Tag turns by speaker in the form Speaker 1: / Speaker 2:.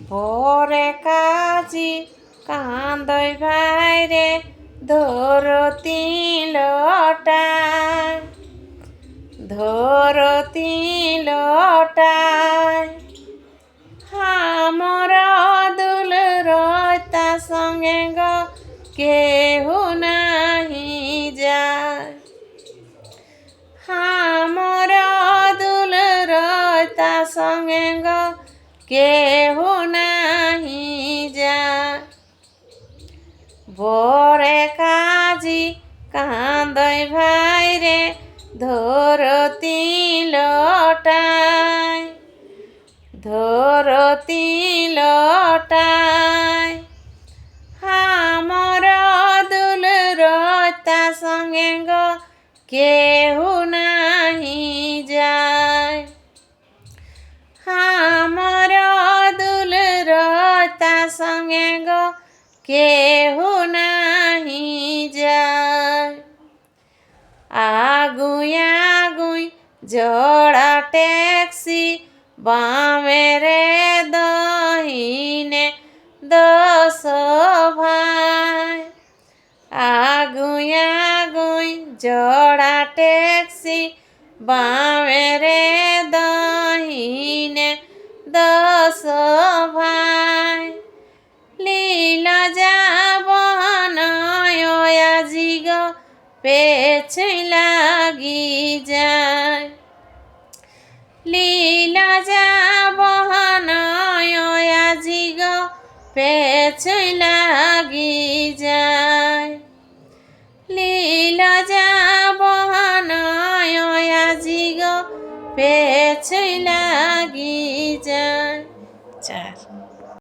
Speaker 1: ভোরে কাজি কান্দই ভাইরে ধরতি লটায় ধরতি লটায় আমার দুল রয়তা সঙ্গে গো কেহু নাহি যায় আমার দুল রয়তা সঙ্গে গো কেহু নাহি যায় ভোরে কাজি কান্দই ভাইরে ধরতি লটায় ধরতি লটায় আমার দুল রয়তা সঙ্গে গো কেহু নাহি যায় আমার দুল রয়তা সঙ্গে গো কেহু নাহি যায় আগুই আগুই জোড়া ট্যাক্সি বামেরে দহিনে 10 ভাই আগুই আগুই জোড়া ট্যাক্সি বামেরে দহিনে 10 ভাই লীলা যাব নয়াজি গো পেছে লাগি যায় লীলা যাব নয়াজি গো পেছে লাগি যায় লীলা যাব নয়াজি গো পেছে লাগি যায় 4